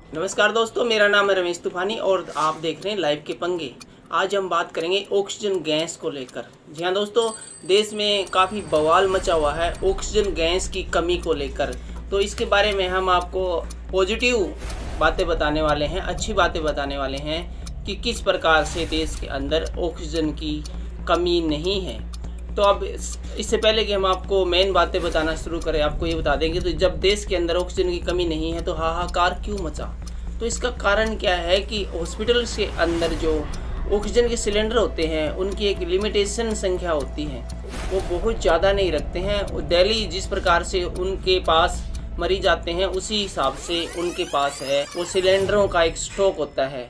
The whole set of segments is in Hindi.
नमस्कार दोस्तों, मेरा नाम है रमेश तूफानी और आप देख रहे हैं लाइव के पंगे। आज हम बात करेंगे ऑक्सीजन गैस को लेकर। जी हाँ दोस्तों, देश में काफ़ी बवाल मचा हुआ है ऑक्सीजन गैस की कमी को लेकर। तो इसके बारे में हम आपको पॉजिटिव बातें बताने वाले हैं, अच्छी बातें बताने वाले हैं कि किस प्रकार से देश के अंदर ऑक्सीजन की कमी नहीं है। तो अब इससे पहले कि हम आपको मेन बातें बताना शुरू करें, आपको ये बता देंगे तो जब देश के अंदर ऑक्सीजन की कमी नहीं है तो हाहाकार क्यों मचा। तो इसका कारण क्या है कि हॉस्पिटल के अंदर जो ऑक्सीजन के सिलेंडर होते हैं उनकी एक लिमिटेशन संख्या होती है, वो बहुत ज़्यादा नहीं रखते हैं। दिल्ली जिस प्रकार से उनके पास मरीज आते हैं उसी हिसाब से उनके पास है वो सिलेंडरों का एक स्टॉक होता है,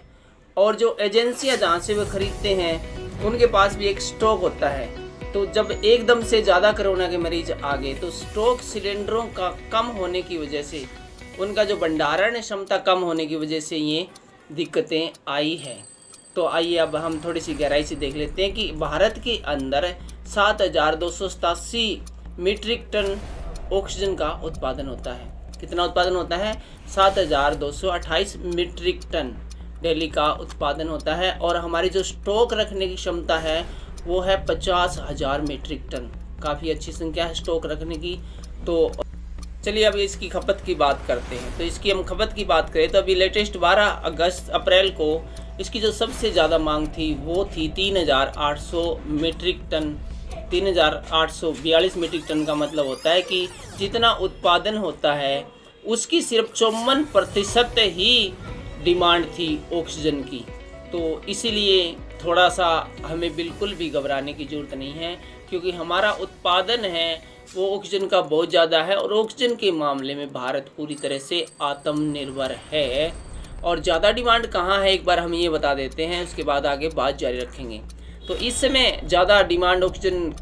और जो एजेंसियां जहाँ से वे खरीदते हैं उनके पास भी एक स्टॉक होता है। तो जब एकदम से ज़्यादा कोरोना के मरीज आ गए तो स्टॉक सिलेंडरों का कम होने की वजह से, उनका जो भंडारण क्षमता कम होने की वजह से ये दिक्कतें आई है। तो आइए अब हम थोड़ी सी गहराई से देख लेते हैं कि भारत के अंदर 7,287 मीट्रिक टन ऑक्सीजन का उत्पादन होता है। कितना उत्पादन होता है? 7,228 मीट्रिक टन दिल्ली का उत्पादन होता है, और हमारी जो स्टॉक रखने की क्षमता है वो है 50,000 मीट्रिक टन। काफ़ी अच्छी संख्या है स्टॉक रखने की। तो चलिए अब इसकी खपत की बात करते हैं। तो इसकी हम खपत की बात करें तो अभी लेटेस्ट 12 अप्रैल को इसकी जो सबसे ज़्यादा मांग थी वो थी 3,800 मीट्रिक टन। 3,842 मीट्रिक टन का मतलब होता है कि जितना उत्पादन होता है उसकी सिर्फ 54% ही डिमांड थी ऑक्सीजन की। तो इसीलिए थोड़ा सा हमें बिल्कुल भी घबराने की ज़रूरत नहीं है, क्योंकि हमारा उत्पादन है वो ऑक्सीजन का बहुत ज़्यादा है, और ऑक्सीजन के मामले में भारत पूरी तरह से आत्मनिर्भर है। और ज़्यादा डिमांड कहाँ है एक बार हम ये बता देते हैं, उसके बाद आगे बात जारी रखेंगे। तो इस समय ज़्यादा डिमांड ऑक्सीजन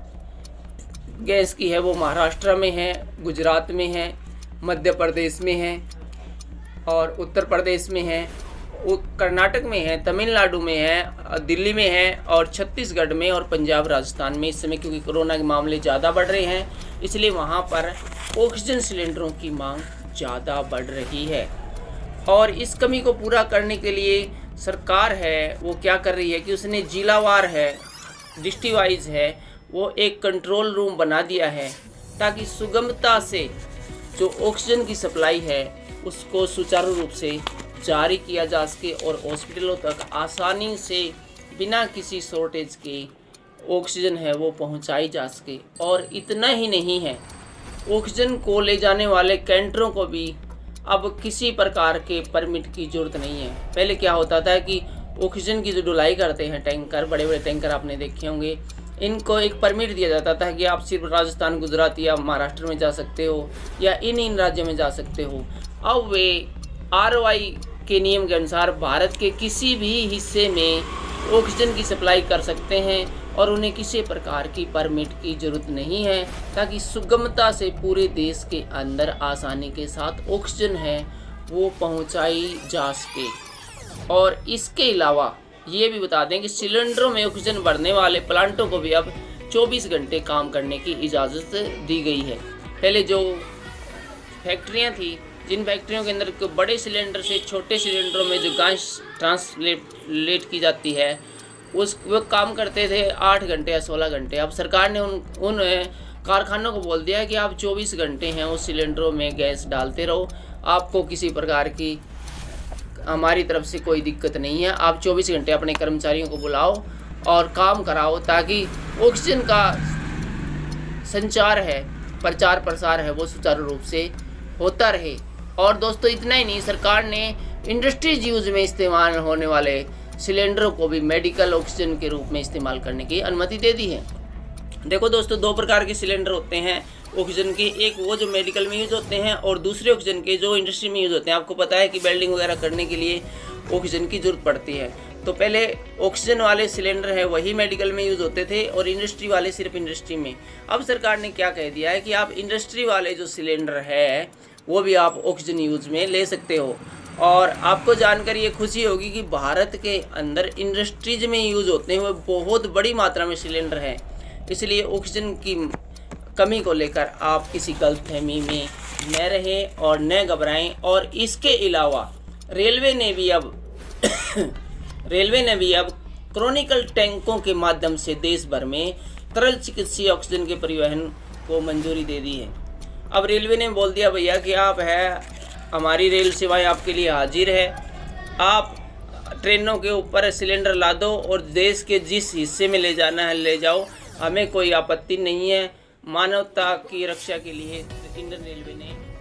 गैस की है वो महाराष्ट्र में है, गुजरात में है, मध्य प्रदेश में है, और उत्तर प्रदेश में है, कर्नाटक में है, तमिलनाडु में है, दिल्ली में है, और छत्तीसगढ़ में और पंजाब राजस्थान में इस समय, क्योंकि कोरोना के मामले ज़्यादा बढ़ रहे हैं इसलिए वहाँ पर ऑक्सीजन सिलेंडरों की मांग ज़्यादा बढ़ रही है। और इस कमी को पूरा करने के लिए सरकार है वो क्या कर रही है कि उसने जिलावार है, डिस्ट्रिक्ट वाइज है, वो एक कंट्रोल रूम बना दिया है ताकि सुगमता से जो ऑक्सीजन की सप्लाई है उसको सुचारू रूप से जारी किया जा सके और हॉस्पिटलों तक आसानी से बिना किसी शॉर्टेज के ऑक्सीजन है वो पहुंचाई जा सके। और इतना ही नहीं है, ऑक्सीजन को ले जाने वाले कैंटरों को भी अब किसी प्रकार के परमिट की ज़रूरत नहीं है। पहले क्या होता था कि ऑक्सीजन की जो ढुलाई करते हैं टैंकर, बड़े बड़े टैंकर आपने देखे होंगे, इनको एक परमिट दिया जाता था कि आप सिर्फ राजस्थान, गुजरात या महाराष्ट्र में जा सकते हो या इन राज्यों में जा सकते हो। अब वे ROI के नियम के अनुसार भारत के किसी भी हिस्से में ऑक्सीजन की सप्लाई कर सकते हैं और उन्हें किसी प्रकार की परमिट की ज़रूरत नहीं है, ताकि सुगमता से पूरे देश के अंदर आसानी के साथ ऑक्सीजन है वो पहुंचाई जा सके। और इसके अलावा ये भी बता दें कि सिलेंडरों में ऑक्सीजन भरने वाले प्लांटों को भी अब 24 घंटे काम करने की इजाज़त दी गई है। पहले जो फैक्ट्रियाँ थी, जिन फैक्ट्रियों के अंदर बड़े सिलेंडर से छोटे सिलेंडरों में जो गैस ट्रांसलेट की जाती है वो काम करते थे 8 घंटे या 16 घंटे। अब सरकार ने उन कारखानों को बोल दिया है कि आप 24 घंटे हैं उस सिलेंडरों में गैस डालते रहो, आपको किसी प्रकार की हमारी तरफ से कोई दिक्कत नहीं है। आप 24 घंटे अपने कर्मचारियों को बुलाओ और काम कराओ ताकि ऑक्सीजन का संचार है, प्रचार प्रसार है वो सुचारू रूप से होता रहे। और दोस्तों इतना ही नहीं, सरकार ने इंडस्ट्रीज यूज़ में इस्तेमाल होने वाले सिलेंडरों को भी मेडिकल ऑक्सीजन के रूप में इस्तेमाल करने की अनुमति दे दी है। देखो दोस्तों, 2 प्रकार के सिलेंडर होते हैं ऑक्सीजन के, एक वो जो मेडिकल में यूज़ होते हैं और दूसरे ऑक्सीजन के जो इंडस्ट्री में यूज़ होते हैं। आपको पता है कि वेल्डिंग वगैरह करने के लिए ऑक्सीजन की ज़रूरत पड़ती है। तो पहले ऑक्सीजन वाले सिलेंडर है वही मेडिकल में यूज़ होते थे और इंडस्ट्री वाले सिर्फ इंडस्ट्री में। अब सरकार ने क्या कह दिया है कि आप इंडस्ट्री वाले जो सिलेंडर है वो भी आप ऑक्सीजन यूज़ में ले सकते हो। और आपको जानकर ये खुशी होगी कि भारत के अंदर इंडस्ट्रीज में यूज़ होते हुए बहुत बड़ी मात्रा में सिलेंडर हैं। इसलिए ऑक्सीजन की कमी को लेकर आप किसी गलतफहमी में न रहें और न घबराएं। और इसके अलावा रेलवे ने भी अब क्रॉनिकल टैंकों के माध्यम से देश भर में तरल चिकित्सीय ऑक्सीजन के परिवहन को मंजूरी दे दी है। अब रेलवे ने बोल दिया भैया कि आप हमारी रेल सेवाएं आपके लिए हाजिर है, आप ट्रेनों के ऊपर सिलेंडर ला दो और देश के जिस हिस्से में ले जाना है ले जाओ, हमें कोई आपत्ति नहीं है। मानवता की रक्षा के लिए इंडियन रेलवे ने